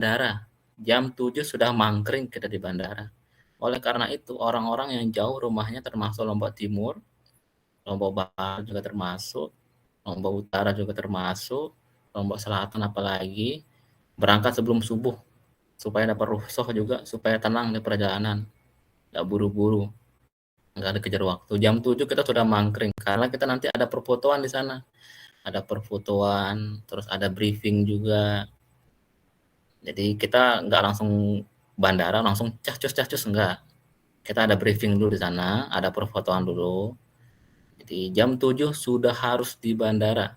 bandara. Jam 7 sudah mangkring kita di bandara. Oleh karena itu, orang-orang yang jauh rumahnya termasuk Lombok Timur, Lombok Barat juga termasuk, Lombok Utara juga termasuk, Lombok Selatan apalagi, berangkat sebelum subuh supaya dapat rukhsah juga, supaya tenang di perjalanan, nggak buru-buru, nggak dikejar waktu. Jam 7 kita sudah mangkring karena kita nanti ada perfotoan di sana, ada perfotoan, terus ada briefing juga. Jadi kita nggak langsung bandara langsung cus enggak. Kita ada briefing dulu di sana, ada perfotoan dulu. Jadi jam 7 sudah harus di bandara.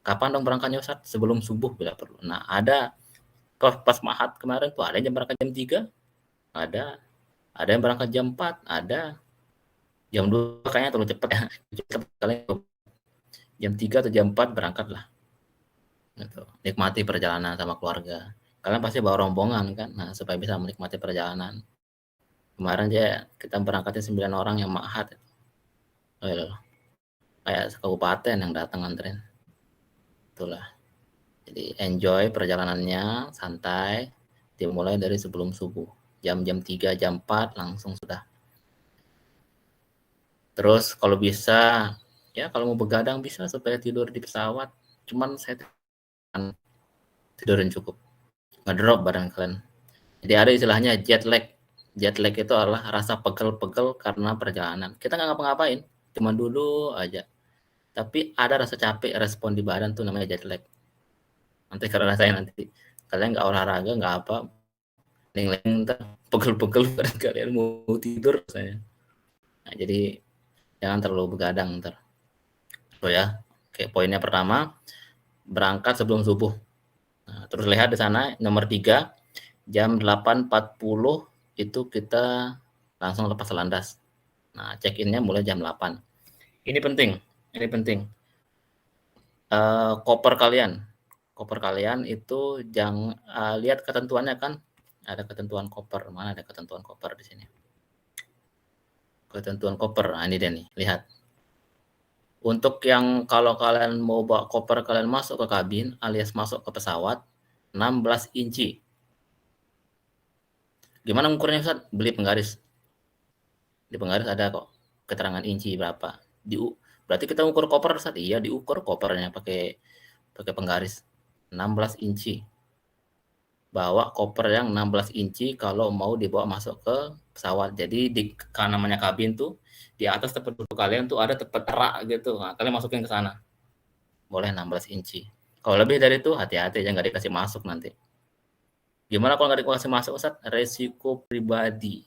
Kapan dong berangkatnya Ustaz? Sebelum subuh bila perlu. Nah, ada pas Mahat kemarin tuh ada yang berangkat jam 3, ada yang berangkat jam 4, ada jam 2 kayaknya terlalu cepat ya. Jam 3 atau jam 4 berangkat lah. Gitu. Nikmati perjalanan sama keluarga. Kalian pasti bawa rombongan kan? Nah, supaya bisa menikmati perjalanan. Kemarin kita berangkatnya 9 orang yang Mahat. Kayak kabupaten yang datang nganterin. Itulah. Jadi enjoy perjalanannya, santai, dimulai dari sebelum subuh. Jam 3, jam 4 langsung sudah. Terus kalau bisa, ya kalau mau begadang bisa supaya tidur di pesawat. Cuman saya tidurin cukup. Ngedrop badan kalian. Jadi ada istilahnya jet lag. Jet lag itu adalah rasa pegel-pegel karena perjalanan. Kita nggak ngapa-ngapain, cuma dulu aja. Tapi ada rasa capek, respon di badan tuh namanya jet lag. Nanti kalau rasain nanti, kalian nggak olahraga, nggak apa, ling-ling pegel-pegel badan kalian mau tidur saya. Nah, jadi jangan terlalu begadang ntar. Tuh ya. Oke, poinnya pertama, berangkat sebelum subuh. Nah, terus lihat di sana nomor 3, jam 8.40 itu kita langsung lepas landas. Nah, check-in-nya mulai jam 8. Ini penting. Koper kalian itu jangan lihat ketentuannya kan, ada ketentuan koper. Mana ada ketentuan koper di sini? Ketentuan koper. Nah, ini deh nih, lihat. Untuk yang kalau kalian mau bawa koper kalian masuk ke kabin alias masuk ke pesawat, 16 inci. Gimana ukurnya Ustaz? Beli penggaris. Di penggaris ada kok keterangan inci berapa. Berarti kita ukur koper Ustaz? Iya, diukur kopernya pakai penggaris. 16 inci. Bawa koper yang 16 inci kalau mau dibawa masuk ke pesawat. Jadi karena namanya kabin tuh di atas tempat duduk kalian tuh ada tempat rak gitu. Nah, kalian masukin ke sana. Boleh 16 inci. Kalau lebih dari itu hati-hati ya nggak dikasih masuk nanti. Gimana kalau nggak dikasih masuk Ustaz? Resiko pribadi.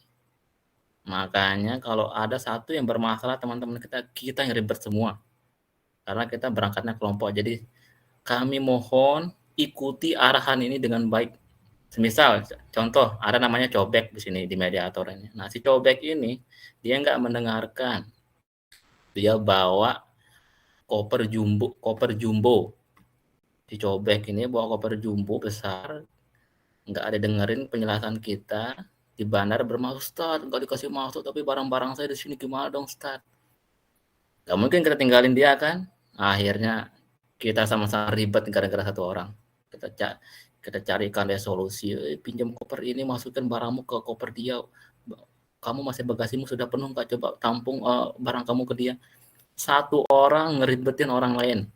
Makanya kalau ada satu yang bermasalah teman-teman kita yang ribet semua. Karena kita berangkatnya kelompok. Jadi kami mohon ikuti arahan ini dengan baik. Semisal contoh ada namanya cobek di sini di mediator ini. Nah, si cobek ini dia nggak mendengarkan. Dia bawa koper jumbo. Si cobek ini bawa koper jumbo besar, nggak ada dengerin penjelasan kita. Di bandar bermaksud, Ustaz, nggak dikasih masuk, tapi barang-barang saya di sini gimana dong, Ustaz? Nggak mungkin kita tinggalin dia kan? Akhirnya kita sama-sama ribet gara-gara satu orang. Kita carikan dia solusi, pinjam koper ini, masukkan barangmu ke koper dia. Kamu masih bagasimu sudah penuh nggak? Coba tampung barang kamu ke dia. Satu orang ngeribetin orang lain.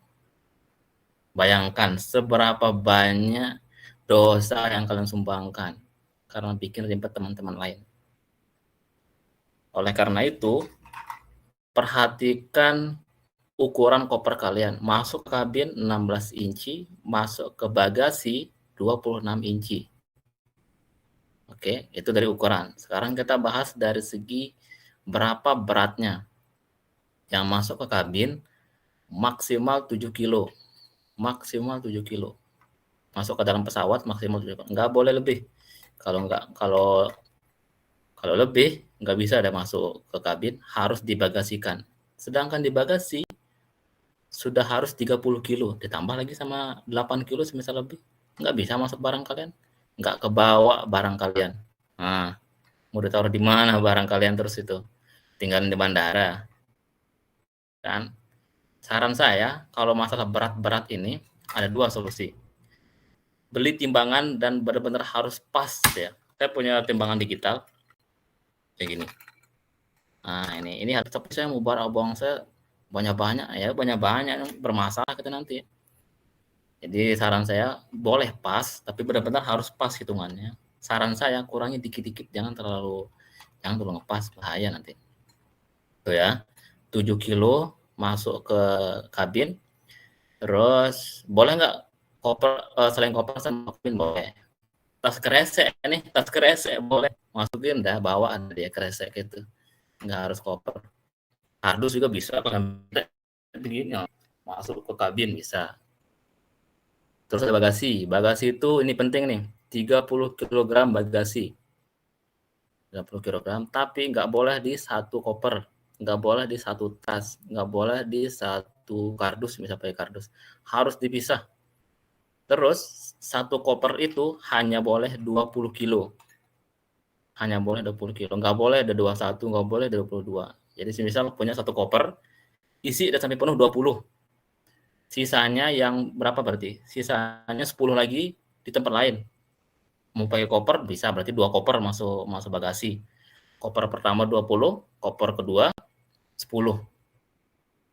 Bayangkan seberapa banyak dosa yang kalian sumbangkan karena bikin ribet teman-teman lain. Oleh karena itu, perhatikan ukuran koper kalian. Masuk ke kabin 16 inci, masuk ke bagasi 26 inci. Oke, itu dari ukuran. Sekarang kita bahas dari segi berapa beratnya. Yang masuk ke kabin maksimal 7 kilo. Maksimal 7 kilo. Masuk ke dalam pesawat maksimal 7 kilo. Nggak boleh lebih. Kalau lebih, nggak bisa ada masuk ke kabin, harus dibagasikan. Sedangkan di bagasi, sudah harus 30 kilo. Ditambah lagi sama 8 kilo semisal lebih. Nggak bisa masuk barang kalian. Nggak kebawa barang kalian. Nah, mau ditaruh di mana barang kalian terus itu? Tinggalin di bandara. Kan? Saran saya, kalau masalah berat-berat ini, ada dua solusi. beli timbangan dan benar-benar harus pas ya. Saya punya timbangan digital kayak gini. Nah, ini harus, tapi saya mau barang saya banyak-banyak ya, banyak-banyak bermasalah kita nanti. Jadi saran saya boleh pas, tapi benar-benar harus pas hitungannya. Saran saya kurangi dikit-dikit, jangan terlalu ngepas, bahaya nanti. Tuh ya, 7 kilo masuk ke kabin. Terus boleh nggak koper, selain koper sama kabin boleh. Tas kresek nih, tas kresek boleh masukin dah, bawa ada dia kresek itu. Nggak harus koper. Kardus juga bisa kalau begini masuk ke kabin bisa. Terus ada bagasi. Bagasi itu ini penting nih, 30 kg bagasi. 30 kg, tapi nggak boleh di satu koper, nggak boleh di satu tas, nggak boleh di satu kardus, misalnya pakai kardus. Harus dipisah. Terus satu koper itu hanya boleh 20 kilo. Hanya boleh 20 kilo. Nggak boleh ada 21, nggak boleh ada 22. Jadi misal punya satu koper, isi udah sampai penuh 20. Sisanya yang berapa berarti? Sisanya 10 lagi di tempat lain. Mau pakai koper bisa, berarti 2 koper masuk bagasi. Koper pertama 20, koper kedua 10.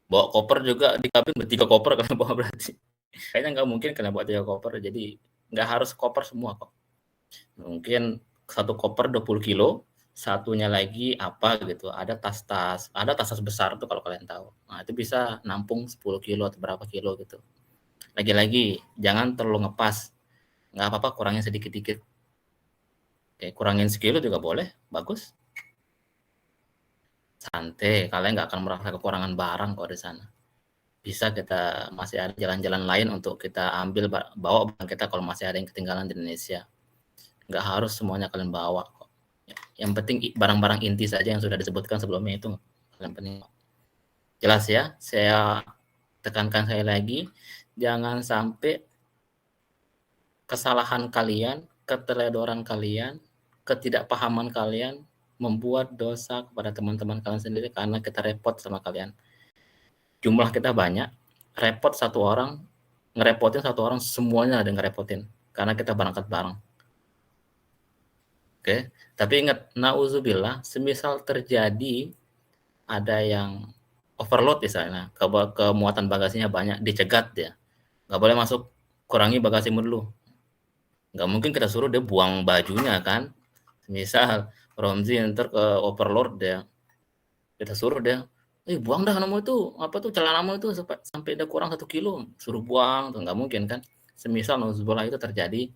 Bawa koper juga di kabin ber3 koper kalau bawa berarti. Kayaknya nggak mungkin kena bawa 3 koper, jadi nggak harus koper semua kok. Mungkin satu koper 20 kilo, satunya lagi apa gitu, ada tas-tas besar tuh kalau kalian tahu. Nah, itu bisa nampung 10 kilo atau berapa kilo gitu. Lagi-lagi jangan terlalu ngepas, nggak apa-apa kurangin sedikit-dikit. Oke, kurangin sekilo juga boleh, bagus. Santai, kalian nggak akan merasa kekurangan barang kok di sana. Bisa kita masih ada jalan-jalan lain untuk kita ambil, bawa barang kita kalau masih ada yang ketinggalan di Indonesia. Nggak harus semuanya kalian bawa kok. Yang penting barang-barang inti saja yang sudah disebutkan sebelumnya itu paling penting. Jelas ya, saya tekankan sekali lagi, jangan sampai kesalahan kalian, keteledoran kalian, ketidakpahaman kalian membuat dosa kepada teman-teman kalian sendiri karena kita repot sama kalian. Jumlah kita banyak, repot satu orang, ngerepotin satu orang, semuanya ada ngerepotin karena kita berangkat bareng. Oke, tapi ingat, nauzubillah, semisal terjadi ada yang overload misalnya, kemuatan bagasinya banyak, dicegat dia, nggak boleh masuk, kurangi bagasimu dulu. Nggak mungkin kita suruh dia buang bajunya kan, misal Romzi ntar ke overload dia, kita suruh dia, buang dah kamu itu, apa tuh celanamu itu sampai udah kurang 1 kilo, suruh buang, tuh nggak mungkin kan. Semisal nauzubillah itu terjadi,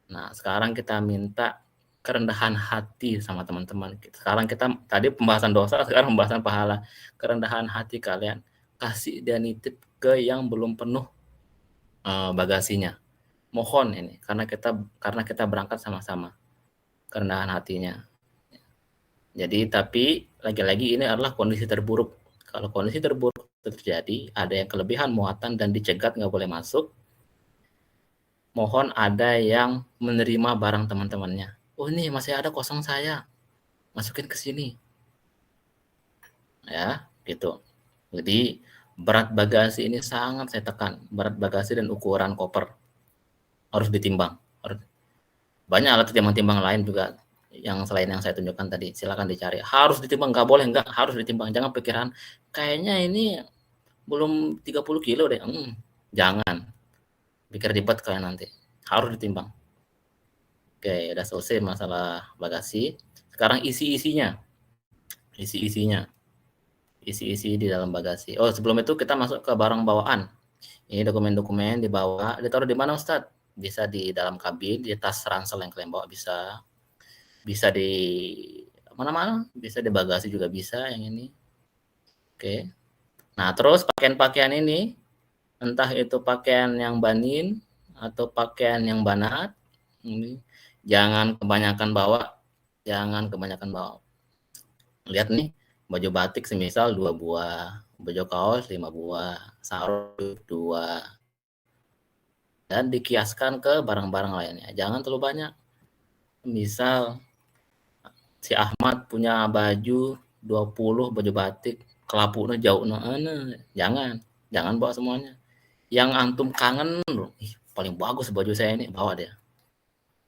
nah sekarang kita minta kerendahan hati sama teman-teman. Sekarang kita tadi pembahasan dosa, sekarang pembahasan pahala. Kerendahan hati kalian, kasih dia nitip ke yang belum penuh bagasinya. Mohon ini, karena kita berangkat sama-sama. Kerendahan hatinya. Jadi tapi lagi-lagi ini adalah kondisi terburuk. Kalau kondisi terburuk terjadi, ada yang kelebihan muatan dan dicegat nggak boleh masuk, mohon ada yang menerima barang teman-temannya. Oh ini masih ada kosong saya, masukin ke sini. Ya, gitu. Jadi berat bagasi ini sangat saya tekan. Berat bagasi dan ukuran koper harus ditimbang. Banyak alat timbang-timbang lain juga yang selain yang saya tunjukkan tadi, silakan dicari. Harus ditimbang, nggak boleh nggak, harus ditimbang. Jangan pikiran kayaknya ini belum 30 kilo deh. Jangan pikir ribet kalian nanti. Harus ditimbang. Oke, udah selesai masalah bagasi. Sekarang isi-isinya. Isi-isi di dalam bagasi. Oh, sebelum itu kita masuk ke barang bawaan. Ini dokumen-dokumen dibawa. Ditaruh di mana, Ustadz? Bisa di dalam kabin, di tas ransel yang kalian bawa bisa. Bisa di mana-mana, bisa di bagasi juga bisa yang ini. Oke. Nah, terus pakaian-pakaian ini, entah itu pakaian yang banin atau pakaian yang banat, ini jangan kebanyakan bawa. Lihat nih, baju batik semisal 2 buah, baju kaos 5 buah, sarung 2. Dan dikiaskan ke barang-barang lainnya. Jangan terlalu banyak. Misal si Ahmad punya baju 20 baju batik, kelapuna jauh jangan bawa semuanya. Yang antum kangen, paling bagus baju saya ini, bawa dia.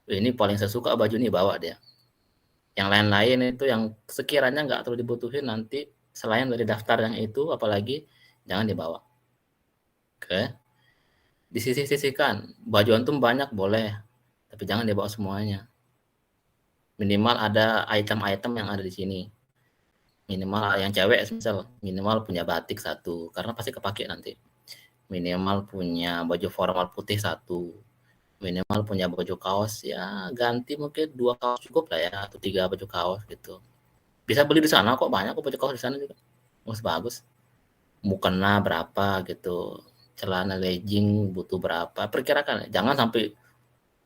Ini paling saya suka baju ini, bawa dia. Yang lain-lain itu yang sekiranya nggak terlalu dibutuhin nanti selain dari daftar yang itu, apalagi jangan dibawa. Oke. Disisih-sisihkan. Baju antum banyak boleh, tapi jangan dibawa semuanya. Minimal ada item-item yang ada di sini. Minimal yang cewek misal, minimal punya batik 1, karena pasti kepake nanti. Minimal punya baju formal putih 1. Minimal punya baju kaos, ya ganti mungkin 2 kaos cukup lah ya, atau 3 baju kaos gitu. Bisa beli di sana kok, banyak kok baju kaos di sana juga. Bagus. Mukena berapa gitu. Celana legging butuh berapa, perkirakan. Jangan sampai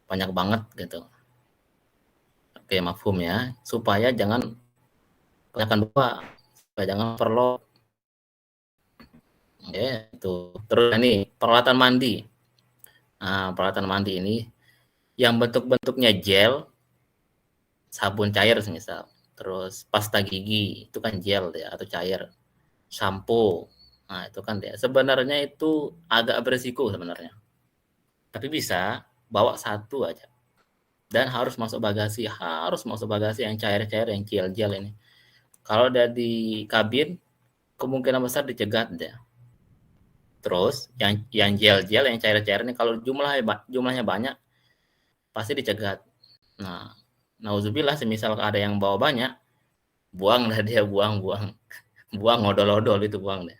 banyak banget gitu. Oke, mafhum ya. Supaya jangan kebanyakan bawa, supaya jangan overload. Ya, itu. Terus ini peralatan mandi. Nah, peralatan mandi ini yang bentuk-bentuknya gel, sabun cair misal. Terus pasta gigi, itu kan gel ya atau cair. Sampo. Nah, itu kan ya. Sebenarnya itu agak berisiko sebenarnya. Tapi bisa bawa 1 aja. Dan harus masuk bagasi yang cair-cair, yang gel-gel ini. Kalau udah di kabin, kemungkinan besar dicegat deh. Terus yang gel-gel, yang cair-cair ini kalau jumlahnya banyak, pasti dicegat. Nah, nauzubillah semisal ada yang bawa banyak, buang lah dia, buang odol-odol itu, buang deh.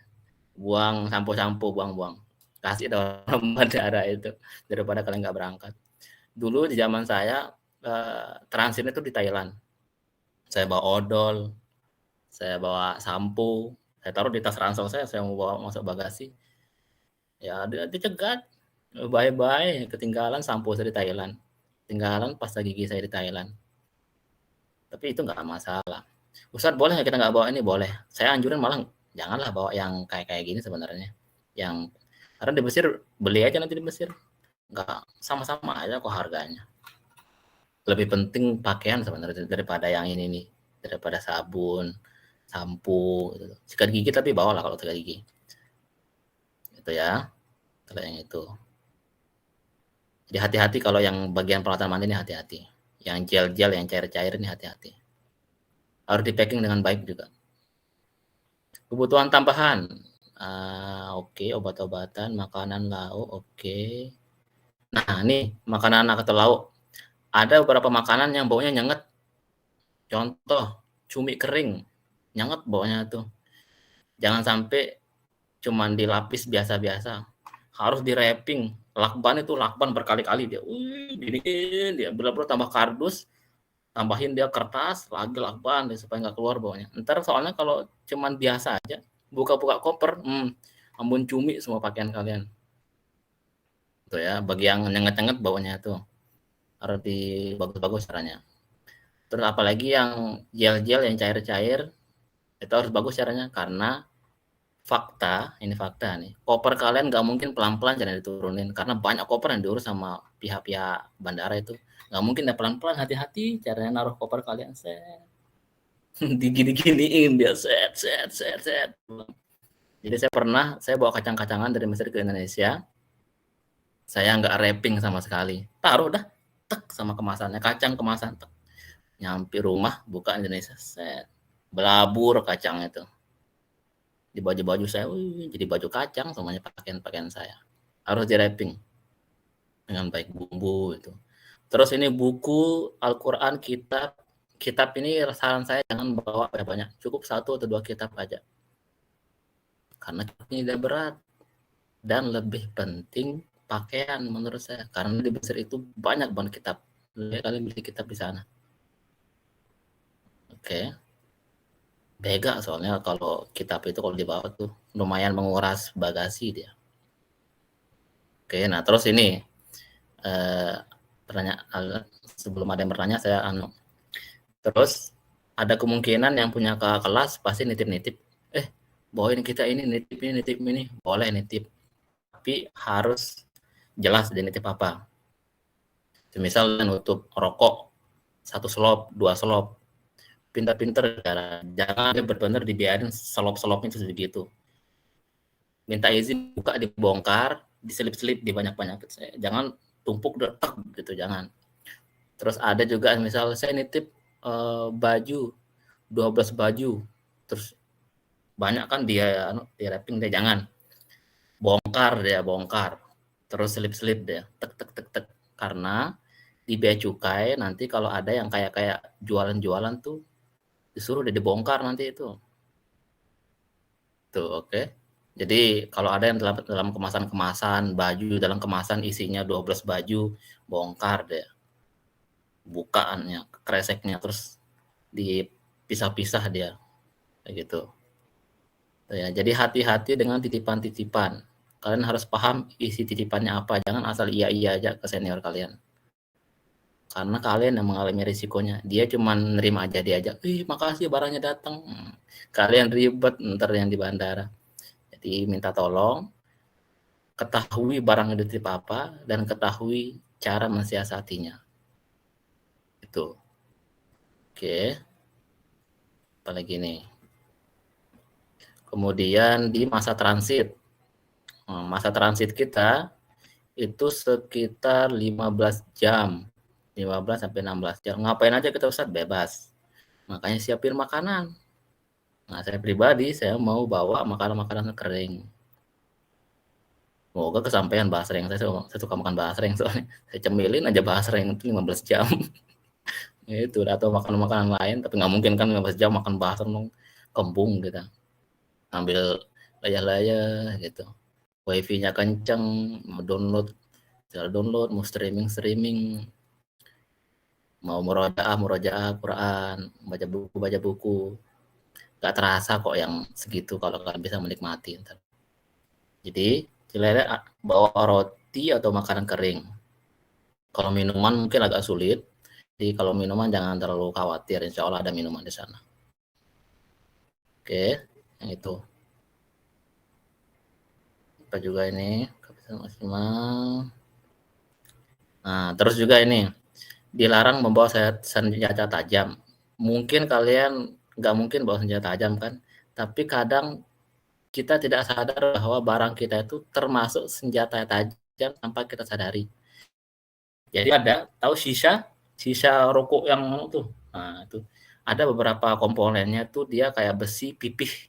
Buang sampo-sampo, buang. Kasih orang bandara itu, daripada kalian nggak berangkat. Dulu di zaman saya, transit itu di Thailand. Saya bawa odol, saya bawa sampo, saya taruh di tas ransel saya mau bawa masuk bagasi. Ya dicegat, bye-bye, ketinggalan sampo saya di Thailand, ketinggalan pasta gigi saya di Thailand. Tapi itu nggak masalah. Ustadz boleh nggak kita nggak bawa ini? Boleh. Saya anjurin malah janganlah bawa yang kayak gini sebenarnya. Karena di Mesir, beli aja nanti di Mesir. Nggak sama-sama aja kok harganya. Lebih penting pakaian sebenarnya daripada yang ini nih. Daripada sabun, sampo, gitu. Sikat gigi tapi bawalah kalau sikat gigi. Itu ya. Kalau yang itu. Jadi hati-hati kalau yang bagian peralatan mandi ini, hati-hati. Yang gel-gel, yang cair-cair ini hati-hati. Harus di packing dengan baik juga. Kebutuhan tambahan. Oke, obat-obatan, makanan lauk, oke. Nah, ini makanan anak atau lauk. Ada beberapa makanan yang baunya nyengat. Contoh, cumi kering. Nyengat baunya tuh. Jangan sampai cuman dilapis biasa-biasa. Harus di wrapping. Lakban berkali-kali dia. Gini dia bener-bener tambah kardus, tambahin dia kertas, lagi lakban supaya nggak keluar baunya. Ntar soalnya kalau cuman biasa aja, buka-buka koper, ambon cumi semua pakaian kalian. Tuh ya, bagi yang nyengat-nyengat baunya tuh. Harus bagus-bagus caranya. Terus apalagi yang gel-gel, yang cair-cair, itu harus bagus caranya, karena ini fakta nih, koper kalian nggak mungkin pelan-pelan jangan diturunin, karena banyak koper yang diurus sama pihak-pihak bandara itu. Nggak mungkin ya pelan-pelan, hati-hati caranya naruh koper kalian, digini-giniin dia, set. Jadi saya bawa kacang-kacangan dari Mesir ke Indonesia, saya nggak wrapping sama sekali, taruh dah, tek sama kemasannya, kacang kemasan, tek. Nyampe rumah, buka Indonesia, set, belabur kacang itu. Di baju-baju saya, jadi baju kacang semuanya, pakaian saya. Harus di wrapping dengan baik, bumbu itu. Terus ini buku, Al-Quran, kitab ini saran saya jangan bawa banyak, cukup 1 atau 2 kitab aja. Karena ini tidak berat. Dan lebih penting pakaian menurut saya. Karena di Mesir itu banyak banget kitab. Kalian beli kitab di sana. Oke. Bega soalnya kalau kitab itu kalau dibawa tuh lumayan menguras bagasi dia. Oke, nah terus ini sebelum ada yang bertanya saya terus ada kemungkinan yang punya kakak kelas pasti nitip-nitip, bawain kita ini, nitip ini, boleh nitip, tapi harus jelas dia nitip apa. Misal nutup rokok 1 slop, 2 slop, pintar-pintar, jangan dia benar-benar dibiarin selop-selopnya segitu. Minta izin buka, dibongkar, diselip-selip, dibanyak-banyak. Jangan tumpuk detak gitu, jangan. Terus ada juga misal saya nitip baju 12 baju, terus banyak kan dia di wrapping, dia jangan. Bongkar, terus selip-selip dia, tek tek tek tek. Karena di bea cukai nanti kalau ada yang kayak jualan-jualan tuh disuruh dia dibongkar nanti itu. Tuh, oke. Jadi kalau ada yang dalam kemasan-kemasan baju, dalam kemasan isinya 12 baju, bongkar deh. Bukaannya, kreseknya, terus dipisah-pisah dia. Kayak gitu. Ya, jadi hati-hati dengan titipan-titipan. Kalian harus paham isi titipannya apa. Jangan asal iya-iya aja ke senior kalian. Karena kalian yang mengalami risikonya. Dia cuma nerima aja, dia aja. Makasih barangnya datang. Kalian ribet ntar yang di bandara. Jadi minta tolong, ketahui barang yang dititip apa, dan ketahui cara mensiasatinya. Itu. Oke. Apalagi nih. Kemudian di masa transit. Masa transit kita itu sekitar 15 jam. 15 sampai 16 jam. Ngapain aja kita Ustaz? Bebas. Makanya siapin makanan. Nah, saya pribadi, saya mau bawa makanan-makanan kering. Semoga kesampaian basreng. Saya suka makan basreng soalnya. Saya cemilin aja basreng itu 15 jam. Itu, atau makanan-makanan lain. Tapi nggak mungkin kan 15 jam makan basreng, kembung gitu. Ambil layah-layah gitu. Wifi-nya kenceng, mau download, mau streaming, mau murojaah Quran, baca buku. Gak terasa kok yang segitu kalau kalian bisa menikmati. Jadi, cilele bawa roti atau makanan kering. Kalau minuman mungkin agak sulit. Jadi kalau minuman jangan terlalu khawatir, insya Allah ada minuman di sana. Oke, yang itu. Apa juga ini? Kapasitas maksimal. Nah, terus juga ini, dilarang membawa senjata tajam. Mungkin kalian nggak mungkin bawa senjata tajam kan, tapi kadang kita tidak sadar bahwa barang kita itu termasuk senjata tajam tanpa kita sadari. Jadi ada, tahu sisa rokok yang tuh, nah itu ada beberapa komponennya tuh dia kayak besi pipih.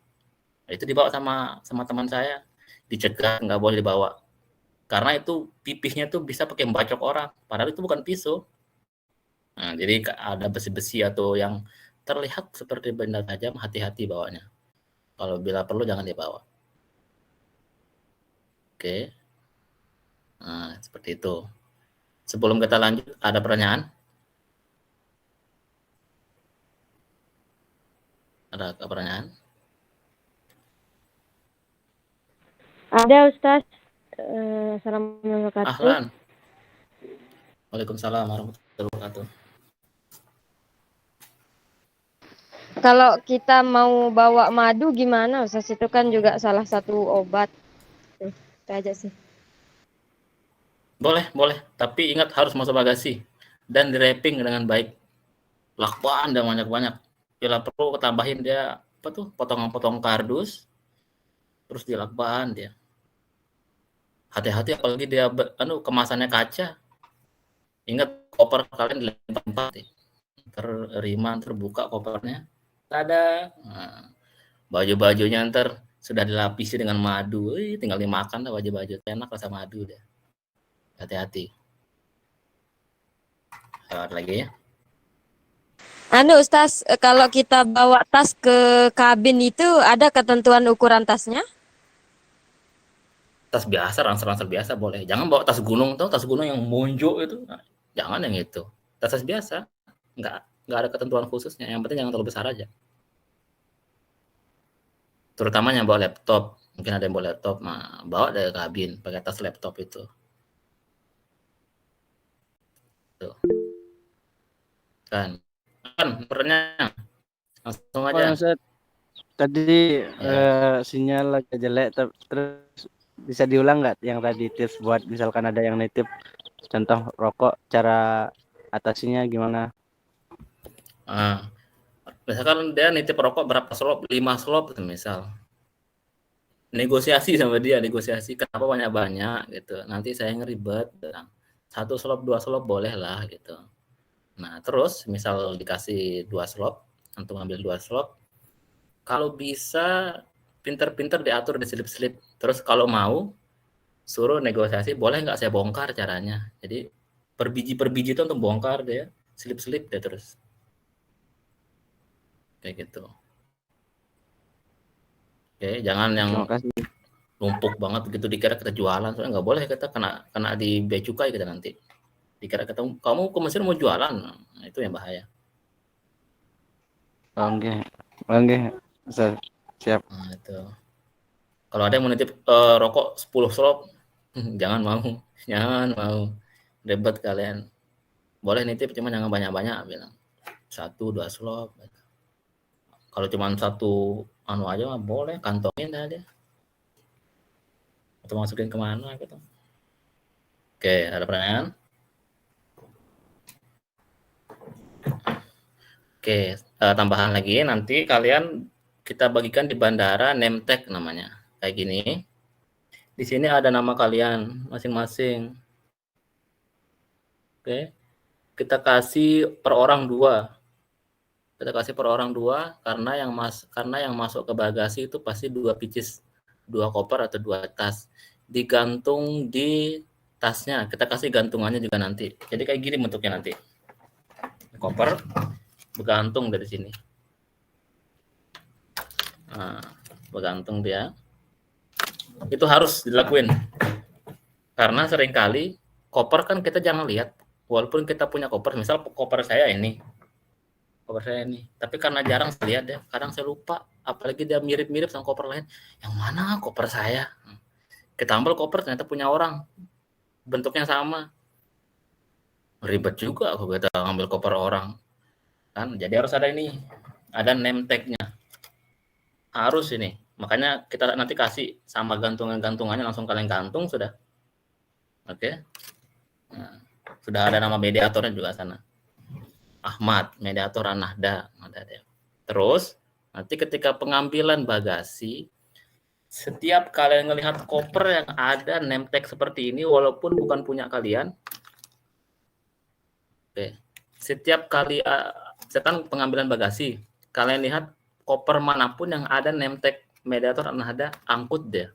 Nah, itu dibawa sama teman saya, dicegah nggak boleh dibawa. Karena itu pipihnya tuh bisa pakai membacok orang, padahal itu bukan pisau. Nah, jadi ada besi-besi atau yang terlihat seperti benda tajam, hati-hati bawanya. Kalau bila perlu jangan dibawa. Oke. Nah, seperti itu. Sebelum kita lanjut, ada pertanyaan? Ada pertanyaan? Ada Ustaz. Assalamualaikum warahmatullahi wabarakatuh. Ahlan. Waalaikumsalam warahmatullahi wabarakatuh. Kalau kita mau bawa madu gimana Ustaz? Itu kan juga salah satu obat. Itu aja sih. Boleh. Tapi ingat harus masuk bagasi dan di wrapping dengan baik. Lakban dan banyak-banyak. Bila perlu tambahin dia apa tuh potongan-potongan kardus, terus dilakban dia. Hati-hati apalagi dia kemasannya kaca. Ingat koper kalian dilempar tempat. Terima terbuka kopernya. Tada. Nah, baju-bajunya ntar sudah dilapisi dengan madu. Tinggal dimakan lah baju-baju. Enak rasa madu deh. Hati-hati. Lewat lagi ya. Ustaz, kalau kita bawa tas ke kabin itu ada ketentuan ukuran tasnya? Tas biasa, ransel-ransel biasa boleh. Jangan bawa tas gunung, tuh tas gunung yang monjo itu. Nah, jangan yang itu. Tas biasa, nggak ada ketentuan khususnya. Yang penting jangan terlalu besar aja. Terutama yang bawa laptop. Mungkin ada yang bawa laptop, nah bawa dari kabin pakai tas laptop itu. Tuh. Kan pertanyaan langsung aja. Tadi sinyal agak jelek, terus bisa diulang nggak yang tadi tips buat misalkan ada yang nitip contoh rokok, cara atasinya gimana? Misalkan dia nitip rokok berapa slop, 5 slop misal. negosiasi sama dia, negosiasi kenapa banyak-banyak gitu. Nanti saya ngeribet, bilang. 1 slop, 2 slop boleh lah gitu. Nah, terus misal dikasih 2 slop, antum ambil 2 slop, kalau bisa pinter-pinter diatur di slip-slip. Terus kalau mau suruh negosiasi, boleh nggak saya bongkar caranya. Jadi per biji itu untuk bongkar dia, slip-slip dia terus. Kayak gitu. Oke, jangan yang Terima kasih. numpuk banget gitu dikira kita jualan, soalnya nggak boleh kita kena di bea cukai kita nanti. Dikira kita kamu ke Mesir mau jualan, nah, itu yang bahaya. Oke, oke, siap. Nah, itu. Kalau ada yang mau nitip rokok 10 slop, jangan mau, jangan mau, ribet kalian. Boleh nitip, cuma jangan banyak-banyak bilang. 1, 2 slop. Kalau cuma 1 anu aja boleh, kantongin aja. Atau masukin kemana gitu. Oke, ada pertanyaan? Oke, tambahan lagi nanti kalian kita bagikan di bandara name tag namanya. Kayak gini. Di sini ada nama kalian masing-masing. Oke. Kita kasih per orang 2. Kita kasih per orang 2 karena yang masuk ke bagasi itu pasti 2 pieces, 2 koper atau 2 tas. Digantung di tasnya. Kita kasih gantungannya juga nanti. Jadi kayak gini bentuknya nanti. Koper bergantung dari sini. Nah, bergantung dia. Itu harus dilakuin. Karena seringkali koper kan kita jangan lihat. Walaupun kita punya koper, misal koper saya ini. Tapi karena jarang saya lihat ya, kadang saya lupa. Apalagi dia mirip-mirip sama koper lain. Yang mana koper saya? Kita ambil koper ternyata punya orang. Bentuknya sama. Ribet juga kalau kita ambil koper orang. Kan? Jadi harus ada ini. Ada name tag-nya. Harus ini. Makanya kita nanti kasih sama gantungannya langsung kalian gantung sudah. Oke. Nah, sudah ada nama mediatornya juga sana. Ahmad, mediator An-Nahda. Terus nanti ketika pengambilan bagasi, setiap kalian melihat koper yang ada name tag seperti ini, walaupun bukan punya kalian, oke, setiap kali misalkan pengambilan bagasi, kalian lihat koper manapun yang ada name tag mediator An-Nahda, angkut deh,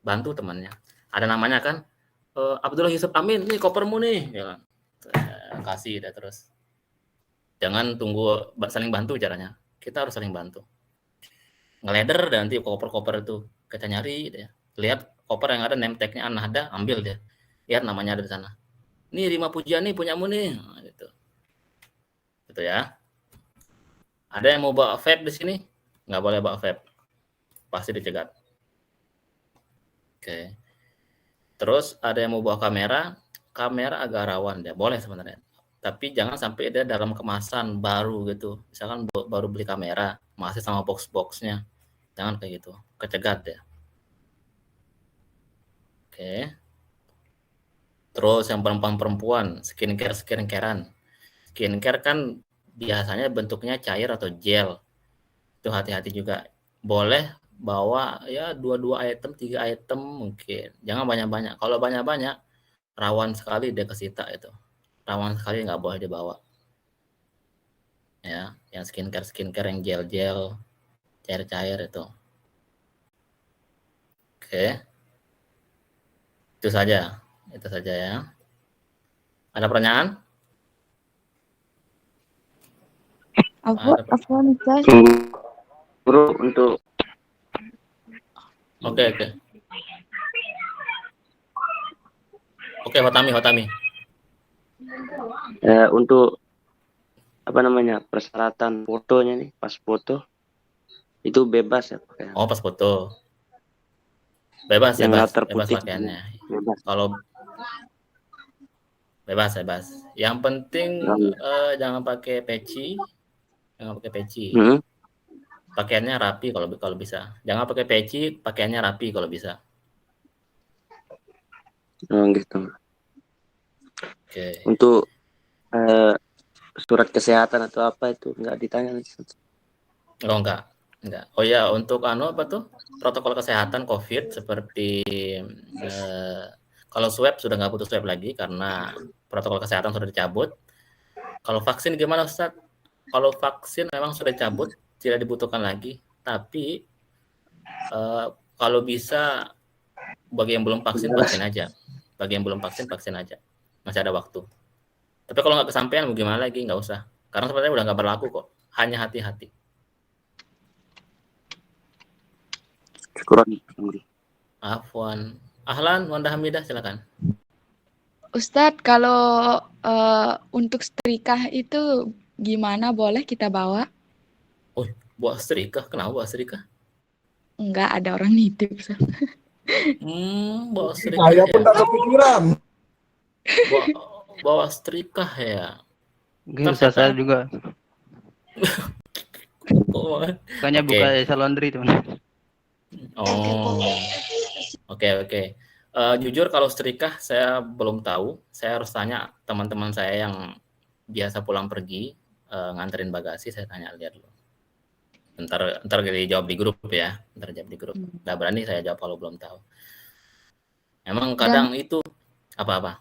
bantu temannya. Ada namanya kan, Abdullah Yusuf Amin, nih kopermu nih, ya, kasih deh terus. Jangan tunggu saling bantu caranya. Kita harus saling bantu. Ngeleder dan nanti koper-koper itu kita nyari deh. Lihat koper yang ada name tag-nya An-Nahda, ambil deh. Lihat namanya ada di sana. Nih Rima Pujian nih punyamu nih. Nah, gitu. Gitu ya. Ada yang mau bawa vape di sini? Nggak boleh bawa vape. Pasti dicegat. Oke. Terus ada yang mau bawa kamera. Kamera agak rawan deh. Boleh sebenarnya. Tapi jangan sampai dia dalam kemasan baru gitu. Misalkan baru beli kamera, masih sama box-boxnya. Jangan kayak gitu. Kecegat ya. Oke. Terus yang perempuan-perempuan, skincare-skincare-an. Skincare kan biasanya bentuknya cair atau gel. Itu hati-hati juga. Boleh bawa ya 2 item, 3 item mungkin. Jangan banyak-banyak. Kalau banyak-banyak, rawan sekali dia kesita itu. Rawan sekali nggak boleh dibawa. Ya, yang skincare yang gel-gel, cair-cair itu. Oke. Itu saja ya. Ada pertanyaan? Afwan, Ustaz. Bro, untuk Oke. Oke, Hotami. untuk apa namanya persyaratan fotonya nih, pas foto itu bebas ya pakaian. Oh, pas foto. Bebas Yang bebas pakaiannya. Bebas. Kalau bebas. Yang penting jangan pakai peci. Pakaiannya rapi kalau bisa. Jangan pakai peci, pakaiannya rapi kalau bisa. Oh, gitu. Oke. Untuk surat kesehatan atau apa itu nggak ditanya? Oh, enggak. Enggak. Oh ya, untuk apa tuh protokol kesehatan COVID seperti kalau swab sudah nggak butuh swab lagi karena protokol kesehatan sudah dicabut. Kalau vaksin gimana Ustaz? Kalau vaksin memang sudah dicabut, tidak dibutuhkan lagi. Tapi kalau bisa bagi yang belum vaksin vaksin aja. Bagi yang belum vaksin vaksin aja. Masih ada waktu. Tapi kalau nggak kesampaian mau gimana lagi? Nggak usah. Karena sebenarnya udah nggak berlaku kok. Hanya hati-hati. Kurang. Afwan. Ahlan, Wanda Hamidah, silakan. Ustadz, kalau untuk setrikah itu gimana, boleh kita bawa? Oh, bawa setrika? Kenapa bawa setrika? Enggak, ada orang nitip. Bawa setrika Saya pun ya. tak kepikiran. Bawa setrika ya. Mungkin saya juga. Makanya buka jasa laundry teman. Oh, oke. Jujur kalau setrika saya belum tahu. Saya harus tanya teman-teman saya yang biasa pulang pergi nganterin bagasi. Saya tanya lihat dulu. Ntar dijawab di grup ya. Ntar jawab di grup. Nggak berani saya jawab kalau belum tahu. Emang kadang itu apa-apa.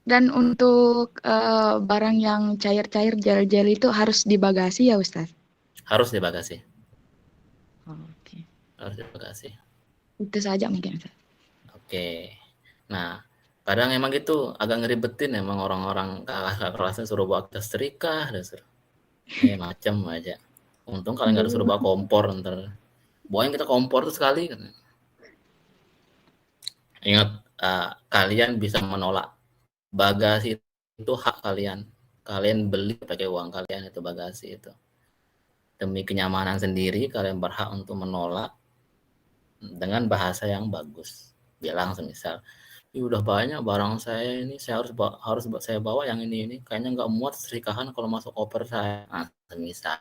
Dan untuk barang yang cair-cair, gel-gel itu harus di bagasi ya, Ustaz? Harus di bagasi. Oke. Harus di bagasi. Itu saja mungkin, Ustaz. Oke. Nah, kadang emang gitu agak ngeribetin emang orang-orang kakak kelasnya suruh bawa tas setrika, suruh macam aja. Untung kalian nggak disuruh bawa kompor ntar. Bawain kita kompor tuh sekali. Ingat, kalian bisa menolak. Bagasi itu hak kalian. Kalian beli pakai uang kalian itu bagasi itu. Demi kenyamanan sendiri kalian berhak untuk menolak dengan bahasa yang bagus. Bilang semisal, udah banyak barang saya ini, saya harus saya bawa yang ini kayaknya nggak muat setrikahan kalau masuk koper saya. Nah, semisal.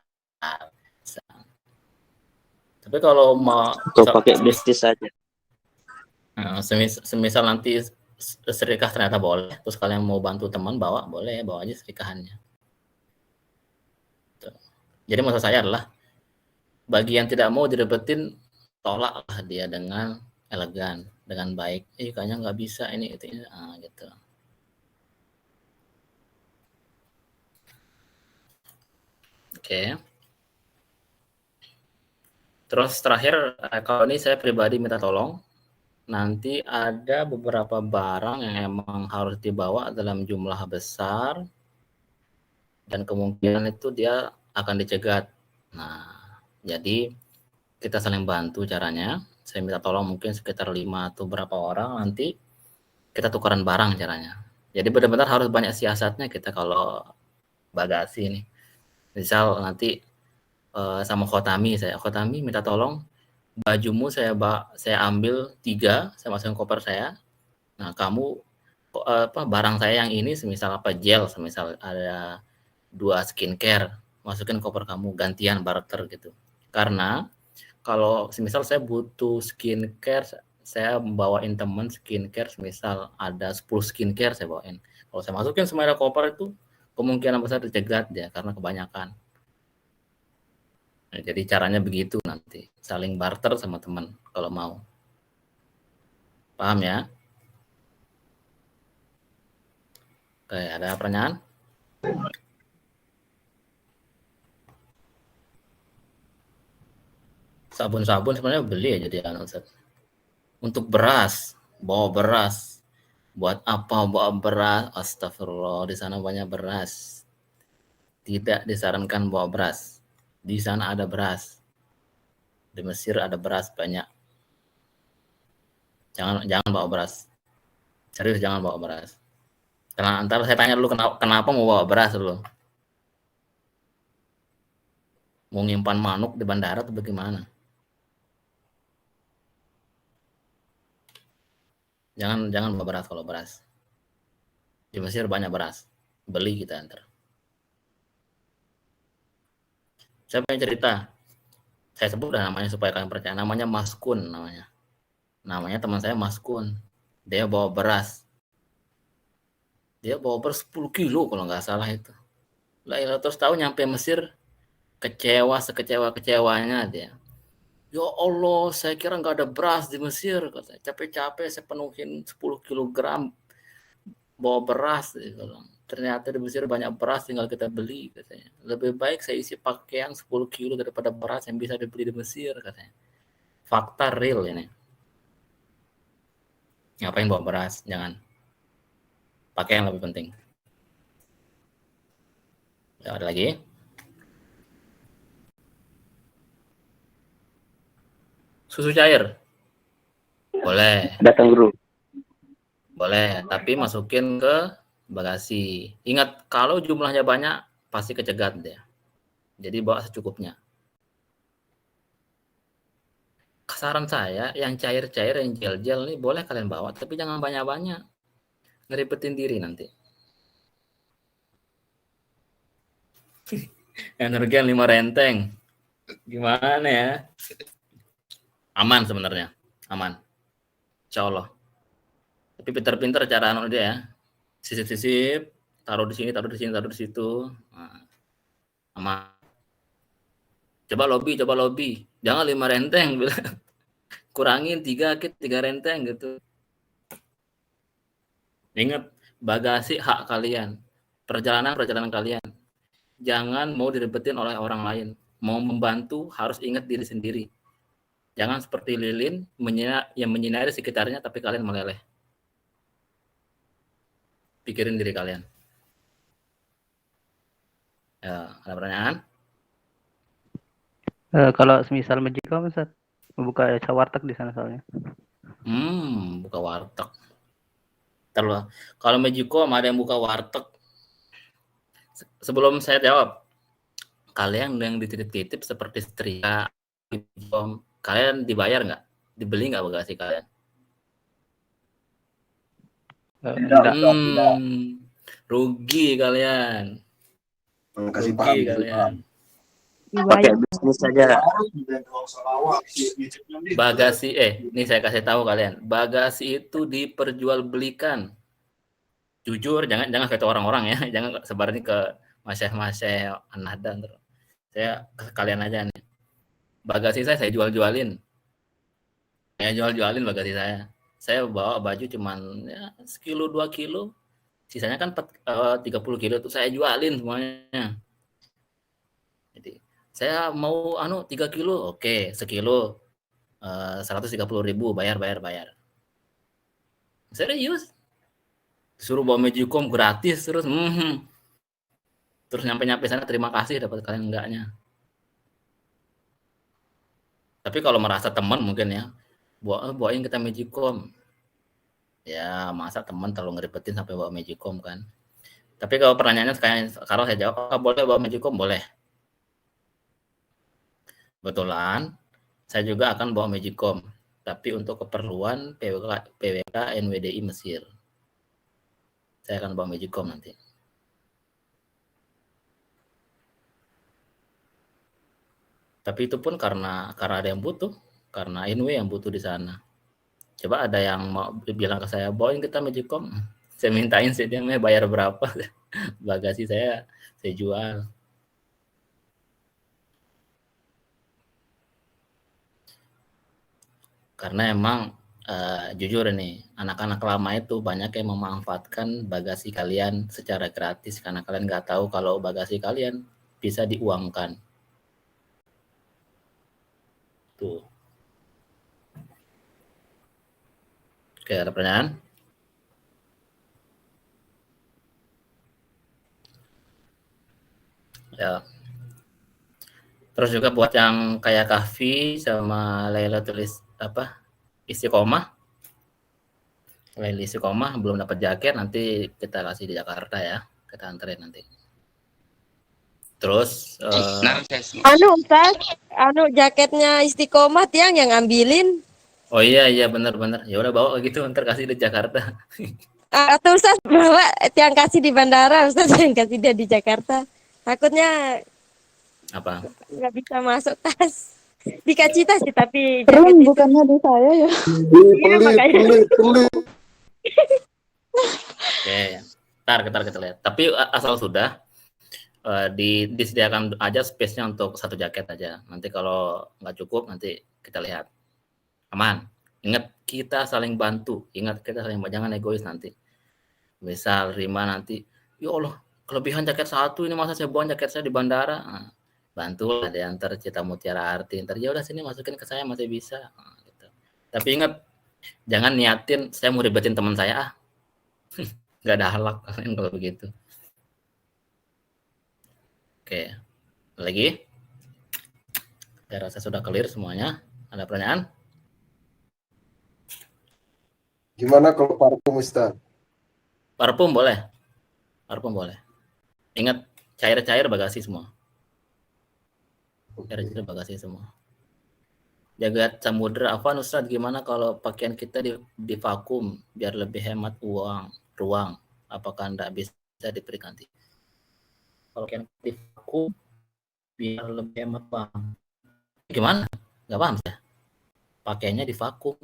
Tapi kalau mau pakai bisnis saja. Semisal nanti setrika ternyata boleh, terus kalian mau bantu teman bawa, boleh bawa aja setrikahannya. Tuh. Jadi maksud saya adalah bagi yang tidak mau direbetin, tolaklah dia dengan elegan, dengan baik. Kayaknya nggak bisa ini itu gitu. Oke. Terus terakhir, kalau ini saya pribadi minta tolong, nanti ada beberapa barang yang emang harus dibawa dalam jumlah besar dan kemungkinan itu dia akan dicegat. Nah, jadi kita saling bantu caranya. Saya minta tolong mungkin sekitar 5 atau berapa orang, nanti kita tukaran barang caranya. Jadi benar-benar harus banyak siasatnya kita kalau bagasi nih. Misal nanti sama Khotami minta tolong bajumu saya ambil 3, saya masukin koper saya. Nah, kamu barang saya yang ini semisal gel, semisal ada 2 skincare, masukin koper kamu, gantian barter gitu. Karena kalau semisal saya butuh skincare, saya bawain teman skincare, semisal ada 10 skincare saya bawain. Kalau saya masukin semua koper itu kemungkinan besar dicegat dia karena kebanyakan. Nah, jadi caranya begitu nanti, saling barter sama teman kalau mau. Paham ya? Oke, ada pertanyaan? Sabun-sabun sebenarnya beli aja di Ustaz. Untuk beras, bawa beras. Buat apa bawa beras? Astagfirullah, di sana banyak beras. Tidak disarankan bawa beras. Di sana ada beras. Di Mesir ada beras banyak. Jangan bawa beras. Serius jangan bawa beras. Karena antara saya tanya dulu kenapa mau bawa beras dulu. Mau nyimpan manuk di bandara atau bagaimana? Jangan bawa beras kalau beras. Di Mesir banyak beras. Beli kita antar. Saya pengen cerita. Saya sebut dah namanya supaya kalian percaya. Namanya Mas Kun namanya. Namanya teman saya Mas Kun. Dia bawa beras. Dia bawa beras 10 kilo kalau nggak salah itu. Lah terus tahu nyampe Mesir kecewa sekecewa-kecewanya dia. Ya Allah, saya kira nggak ada beras di Mesir, katanya. Capek-capek saya penuhin 10 kilogram bawa beras. Ternyata di Mesir banyak beras, tinggal kita beli, katanya. Lebih baik saya isi pakaian 10 kilo daripada beras yang bisa dibeli di Mesir, katanya. Fakta real ini. Ngapain bawa beras? Jangan. Pakai yang lebih penting. Ya, ada lagi? Susu cair? Boleh. Datang guru. Boleh, tapi masukin ke bagasi. Ingat, kalau jumlahnya banyak, pasti kecegat deh. Jadi bawa secukupnya. Saran saya, yang cair-cair, yang gel-gel nih boleh kalian bawa, tapi jangan banyak-banyak. Ngeribetin diri nanti. Energen 5 renteng. Gimana ya? Aman sebenarnya. Aman. Insya Allah. Tapi pinter-pinter cara anu dia ya. Sisip-sisip, taruh di sini, taruh di sini, taruh di situ. Nah, aman. Coba lobby. Jangan 5 renteng. Kurangin 3 renteng gitu. Ingat, bagasi hak kalian. Perjalanan kalian. Jangan mau direbetin oleh orang lain. Mau membantu harus ingat diri sendiri. Jangan seperti lilin yang menyinari sekitarnya tapi kalian meleleh. Pikirin diri kalian. Ya, ada pertanyaan? Kalau semisal Magicom, Ustaz, membuka warteg di sana soalnya. Buka warteg. Terus, kalau Magicom ada yang buka warteg. Sebelum saya jawab, kalian yang dititip-titip seperti setrika, kalian dibayar nggak? Dibeli nggak bagasi kalian? Rugi kalian. Kasih Rugi kalian. Pakai bisnis saja. Bagasi, ini saya kasih tahu kalian. Bagasi itu diperjualbelikan. Jujur, jangan kata orang-orang ya. Jangan sebarin ke masyayikh An-Nahda. Saya ke kalian aja nih. Bagasi saya jual-jualin. Saya jual-jualin bagasi saya. Saya bawa baju cuman ya, sekilo 2 kilo. Sisanya kan 30 kilo itu saya jualin semuanya. Jadi saya mau 3 kilo, oke, sekilo 130.000, bayar. Serius? Suruh bawa Magicom gratis terus. Terus nyampe sana terima kasih dapat kalian enggaknya. Tapi kalau merasa teman mungkin ya, bawain kita Magicom. Ya, masa teman terlalu ngeribetin sampai bawa Magicom kan. Tapi kalau pertanyaannya sekarang saya jawab, boleh bawa Magicom? Boleh. Kebetulan saya juga akan bawa Magicom, tapi untuk keperluan PWK NWDI Mesir. Saya akan bawa Magicom nanti. Tapi itu pun karena ada yang butuh, karena Inwe yang butuh di sana. Coba ada yang mau bilang ke saya, bawain kita Magicom. Saya mintain dia bayar berapa. Bagasi saya jual. Karena emang jujur ini, anak-anak lama itu banyak yang memanfaatkan bagasi kalian secara gratis karena kalian nggak tahu kalau bagasi kalian bisa diuangkan. Tuh. Oke, ada pertanyaan? Ya. Terus juga buat yang kayak Kahfi sama Lailatul Istiqomah. Lailatul Istiqomah belum dapat jaket, nanti kita kasih di Jakarta ya. Kita anterin nanti. Terus Ustaz, jaketnya Istiqomah tiang yang ngambilin. Oh iya benar. Ya udah bawa gitu, ntar kasih di Jakarta. Atau Ustaz bawa tiang kasih di bandara, Ustaz yang kasih dia di Jakarta. Takutnya apa? Nggak bisa masuk tas. Dikasih tas sih tapi Keren bukannya di saya ya. Pelit. Oke, ntar kita lihat. Tapi asal sudah disediakan aja space-nya untuk satu jaket aja. Nanti kalau nggak cukup nanti kita lihat. Aman. Ingat kita saling bantu. Ingat kita saling jangan egois nanti. Misal Rima nanti, ya Allah kelebihan jaket satu ini masa saya buang jaket saya di bandara. Nah, bantu ada yang ntar Cita Mutiara Arti. Ntar ya udah sini masukin ke saya masih bisa. Nah, gitu. Tapi ingat jangan niatin saya mau ribetin teman saya nggak ada halak kalian kalau begitu. Oke, lagi? Saya rasa sudah clear semuanya. Ada pertanyaan? Gimana kalau parfum Ustaz? Parfum boleh. Parfum boleh. Ingat cair-cair bagasi semua. Cair-cair bagasi semua. Jagat Samudra, Afwan Ustadz, gimana kalau pakaian kita di vakum biar lebih hemat ruang? Apakah Anda bisa diberi ganti? Kalau pakaian di vakum biar lebih hemat uang. Gimana? Nggak paham saya. Pakainya di vakum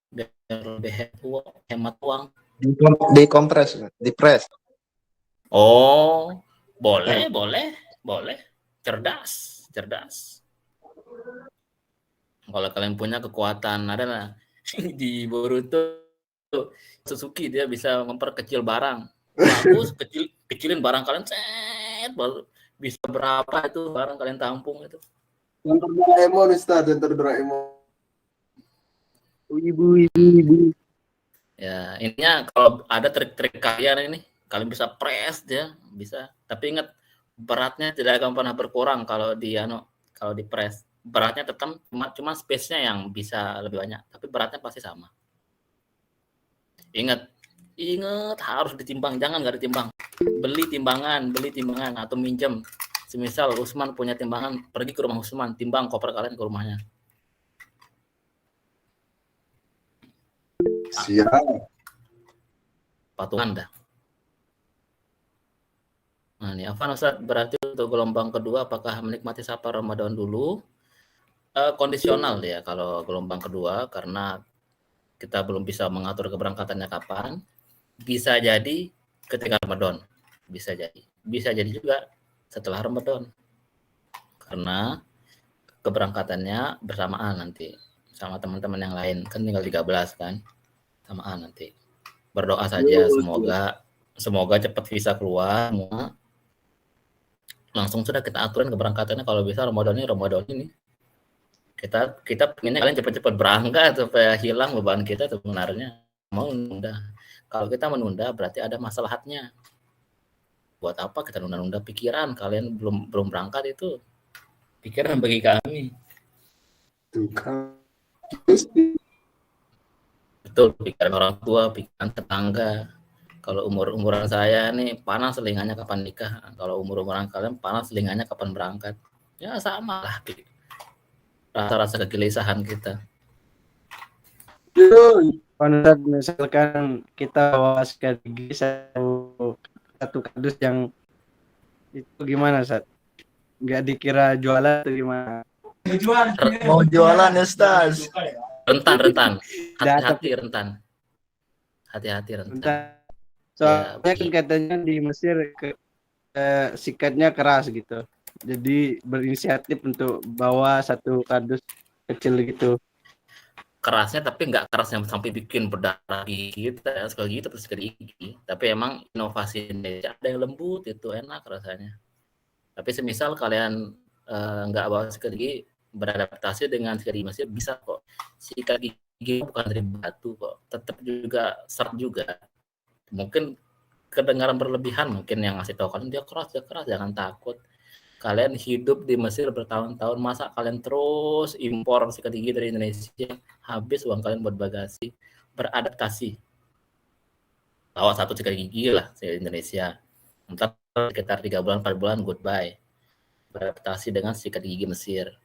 biar lebih hemat uang. Dikompres, dipres. Oh, boleh. Cerdas. Kalau kalian punya kekuatan, ada lah di Boruto Suzuki dia bisa memperkecil barang. Bagus, kecilin barang kalian, baru bisa berapa itu barang kalian tampung itu. Contoh Doraemon Ustaz, contoh Doraemon. Ibu. Ya, intinya kalau ada trik-trik kalian ini, kalian bisa press dia, bisa. Tapi ingat beratnya tidak akan pernah berkurang kalau di press. Beratnya tetap cuma space-nya yang bisa lebih banyak, tapi beratnya pasti sama. Ingat harus ditimbang, jangan nggak ditimbang. Beli timbangan atau minjem. Semisal Usman punya timbangan, pergi ke rumah Usman, timbang koper kalian ke rumahnya. Siap. Patungan dah. Nah, ini Afan Ustaz, berarti untuk gelombang kedua apakah menikmati sapa Ramadan dulu? Kondisional ya kalau gelombang kedua, karena kita belum bisa mengatur keberangkatannya kapan. Bisa jadi ketika Ramadan, bisa jadi juga setelah Ramadan, karena keberangkatannya bersamaan nanti sama teman-teman yang lain, kan tinggal 13 kan, samaan nanti. Berdoa saja semoga cepat visa keluar semua, langsung sudah kita aturin keberangkatannya. Kalau bisa Ramadan ini kita pengennya kalian cepat-cepat berangkat supaya hilang beban kita sebenarnya. Mau menunda. Kalau kita menunda berarti ada maslahatnya. Buat apa kita nunda-nunda pikiran kalian belum berangkat, itu pikiran bagi kami. Tuh kan. Betul, pikiran orang tua, pikiran tetangga. Kalau umuran saya nih panas telinganya kapan nikah. Kalau umuran kalian panas telinganya kapan berangkat. Ya sama lah. Rasa-rasa kegelisahan kita. Ustaz, misalkan kita bawa sikat gigi satu kardus yang itu gimana Ustaz? Nggak dikira jualan atau gimana? Mau jualan Ustaz. Rentan. Hati-hati rentan. Soalnya kan katanya di Mesir sikatnya keras gitu. Jadi berinisiatif untuk bawa satu kardus kecil gitu. Kerasnya tapi nggak keras yang sampai bikin berdarah gigi kita sekali gitu terus sikat gigi. Tapi emang inovasi Indonesia ada yang lembut, itu enak rasanya. Tapi semisal kalian nggak bawa sikat gigi, beradaptasi dengan sikat gigi Mesir bisa kok. Sikat gigi bukan dari batu kok, tetap juga seret juga. Mungkin kedengaran berlebihan, mungkin yang ngasih tahu kalian dia keras, jangan takut. Kalian hidup di Mesir bertahun-tahun, masa kalian terus impor sikat gigi dari Indonesia, habis uang kalian buat bagasi. Beradaptasi. Bawa satu sikat gigi lah dari Indonesia. Entar sekitar 3 bulan, 4 bulan, goodbye. Beradaptasi dengan sikat gigi Mesir.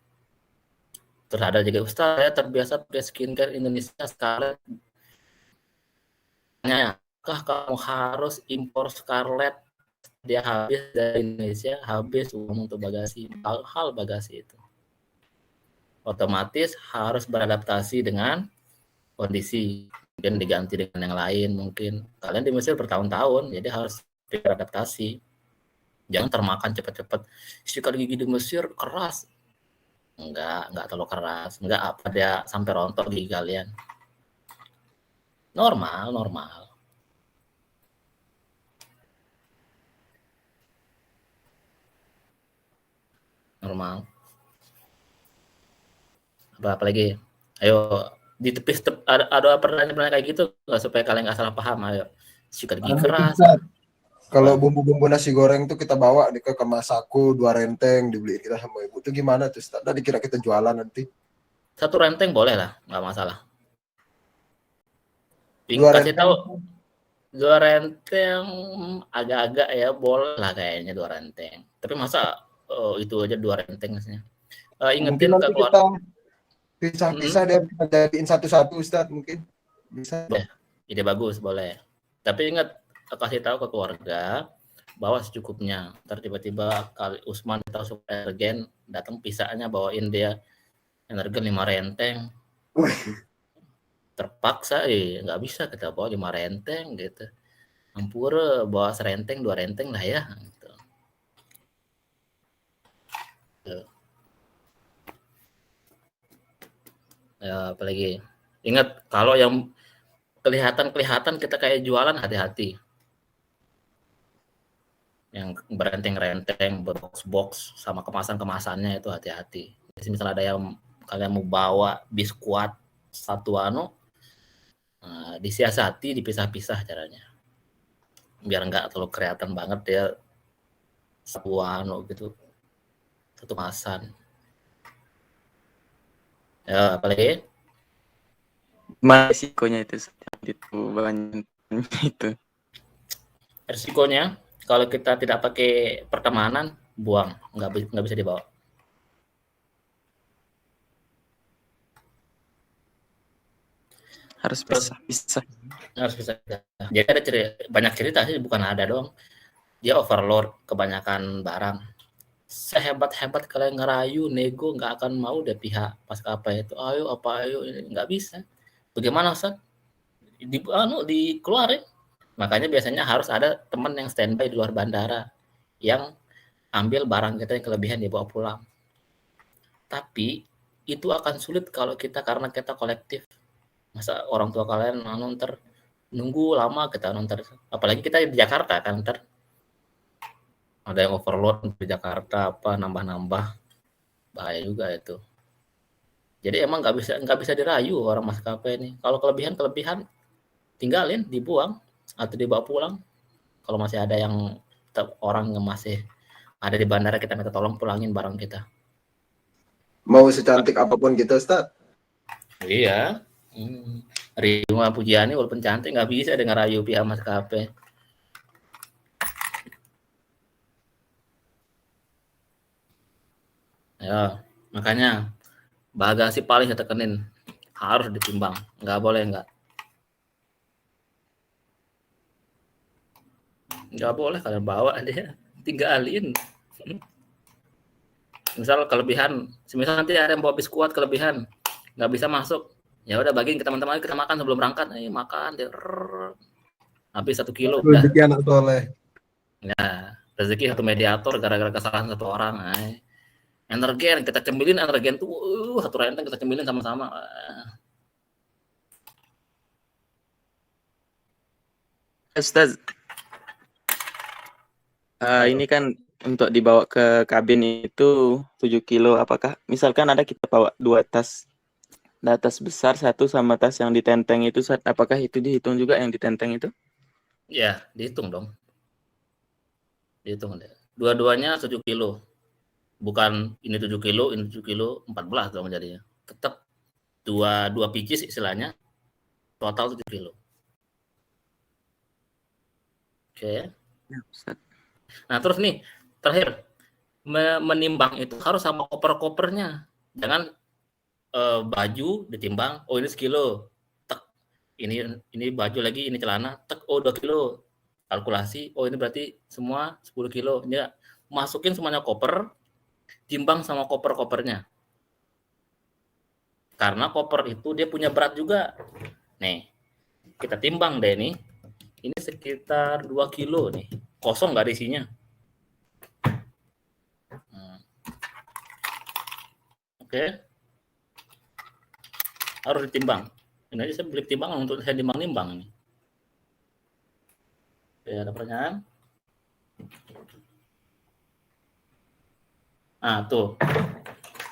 Terus ada juga, Ustaz, saya terbiasa pakai skincare Indonesia Scarlett. Apakah kamu harus impor Scarlett? Dia habis dari Indonesia, habis uang untuk bagasi, hal bagasi itu. Otomatis harus beradaptasi dengan kondisi, mungkin diganti dengan yang lain mungkin. Kalian di Mesir bertahun-tahun, jadi harus beradaptasi. Jangan termakan cepet-cepet. Sikat gigi di Mesir keras. Enggak terlalu keras. Enggak apa dia sampai rontok gigi kalian. Normal. Apa lagi? Ayo di ada pertanyaan kayak gitu nggak supaya kalian nggak salah paham? Ayo sikat gigi keras. Kalau bumbu-bumbu nasi goreng tuh kita bawa ke saku 2 renteng dibeli kita sama ibu. Itu gimana tuh Ustaz? Tadi kira kita jualan nanti. 1 renteng boleh lah, nggak masalah. 2 Kasih tahu renteng. 2 renteng agak-agak ya boleh lah kayaknya 2 renteng. Tapi masa itu aja 2 renteng maksudnya. Mungkin Ingetin ke nanti keluarga. kita pisah-pisah dia kita jadiin satu-satu Ustaz mungkin. Bisa. Ide bagus, boleh. Tapi ingat kasih tahu ke keluarga bahwa secukupnya. Ntar tiba-tiba kali Usman tahu supaya energen datang pisahnya bawain dia energen 5 renteng. Terpaksa nggak bisa kita bawa 5 renteng gitu. Ampura bawa serenteng 2 renteng lah ya gitu. Ya, apalagi ingat kalau yang kelihatan kita kayak jualan, hati-hati. Yang berenteng-renteng, berbox-box sama kemasan-kemasannya itu hati-hati. Jadi misalnya ada yang kalian mau bawa biskuat satu disiasati, dipisah-pisah caranya. Biar nggak terlalu kelihatan banget ya satu gitu. Satu kemasan. Ya, apalagi? Resikonya itu banyak itu. Resikonya kalau kita tidak pakai pertemanan, buang, nggak bisa dibawa. Harus pisah. Harus bisa. Jadi ada banyak cerita sih, bukan ada doang. Dia overload kebanyakan barang. Sehebat-hebat kalian ngerayu, nego, nggak akan mau deh pihak maskapai itu. Ayo, nggak bisa. Bagaimana Ustaz? Dikeluarin. Makanya biasanya harus ada teman yang standby di luar bandara yang ambil barang kita yang kelebihan dibawa pulang. Tapi itu akan sulit kalau karena kita kolektif. Masa orang tua kalian nonton nunggu lama kita nonton, apalagi kita di Jakarta kan ada yang overload di Jakarta nambah bahaya juga itu. Jadi emang nggak bisa dirayu orang maskapai ini. Kalau kelebihan tinggalin, dibuang atau dibawa pulang. Kalau masih ada yang orang yang masih ada di bandara, kita minta tolong pulangin barang kita. Mau secantik apapun kita Ustaz. Iya. Rima Pujiani walaupun cantik nggak bisa dengan rayu pihak maskapai. Ya, makanya bagasi paling saya tekenin harus ditimbang, nggak boleh nggak boleh kalian bawa dia tinggalin. Misal kelebihan, semisal nanti ada yang bawa biskuat kelebihan nggak bisa masuk, ya udah bagiin ke teman-teman, kita makan sebelum berangkat, makan deh, habis 1 kilo udah. Rezeki anak soleh. Ya, rezeki 1 mediator gara-gara kesalahan 1 orang. Energen kita cemilin, energen tuh 1 renteng kita cemilin sama-sama. Ustaz, ini kan untuk dibawa ke kabin itu 7 kilo. Apakah misalkan ada kita bawa 2 tas, tas besar 1 sama tas yang ditenteng itu, apakah itu dihitung juga yang ditenteng itu? Ya, dihitung dong. Dihitung deh. Dua-duanya 7 kilo. Bukan ini 7 kilo, ini 7 kilo, 14 dong jadinya. Tetap 2 pieces istilahnya, total 7 kilo. Oke. Ya, Ustaz. Nah, terus nih, terakhir, menimbang itu harus sama koper-kopernya. Jangan baju ditimbang, ini 1 kilo. Tek, ini baju lagi, ini celana, tek, 2 kilo. Kalkulasi, ini berarti semua 10 kilo. Ini masukin semuanya koper, timbang sama koper-kopernya. Karena koper itu dia punya berat juga. Nih, kita timbang deh nih. Ini sekitar 2 kilo nih. Kosong nggak ada isinya. Oke. Harus ditimbang. Ini aja saya beli timbangan untuk saya nimbang-nimbang ini. Oke, ada pertanyaan? Nah, tuh.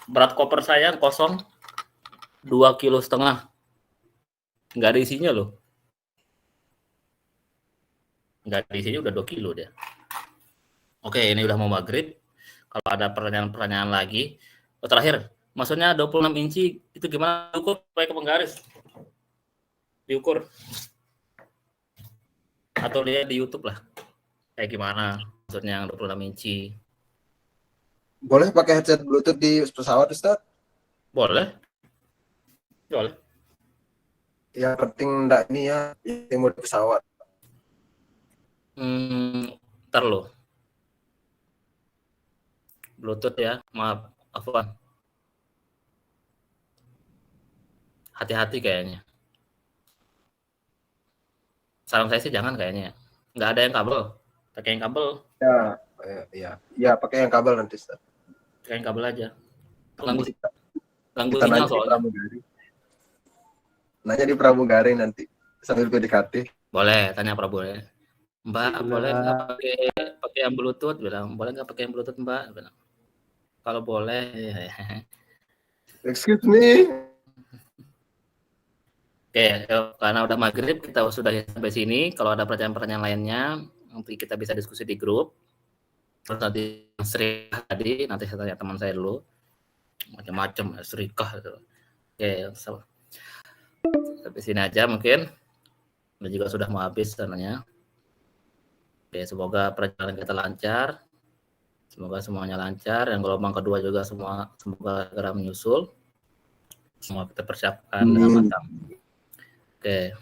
Berat koper saya kosong 2,5 kilo. Nggak ada isinya loh. Nggak ada isinya udah 2 kilo dia. Oke, ini udah mau maghrib. Kalau ada pertanyaan-pertanyaan lagi. Oh, terakhir, maksudnya 26 inci itu gimana diukur pakai penggaris? Diukur. Atau lihat di YouTube lah. Kayak gimana maksudnya yang 26 inci. Boleh pakai headset Bluetooth di pesawat, Ustaz? Boleh. Boleh. Yang penting enggak ini ya, yang di pesawat. Ntar lo. Bluetooth ya, maaf, Afwan. Hati-hati kayaknya. Saran saya sih jangan kayaknya. Nggak ada yang kabel. Pakai yang kabel. Ya, pakai yang kabel nanti, Ustaz. Pakai yang kabel aja. Kita Ganggu nanya sinyal di soalnya. pramugari. Nanya di pramugari nanti sambil PDKT. Boleh, tanya Prabowo ya. Mbak, boleh nggak pakai yang Bluetooth? Bilang, boleh nggak pakai yang Bluetooth, Mbak? Bilang. Kalau boleh. Excuse me. Oke, karena udah maghrib, kita sudah sampai sini. Kalau ada pertanyaan-pertanyaan lainnya, nanti kita bisa diskusi di grup. Terus nanti Serikah tadi, nanti saya tanya teman saya dulu. Macam-macam, Serikah. Gitu. Oke, sampai sini aja mungkin. Dan juga sudah mau habis sananya. Oke, semoga perjalanan kita lancar. Semoga semuanya lancar. Yang gelombang kedua juga semoga segera menyusul. Semua kita persiapkan dengan matang. Oke,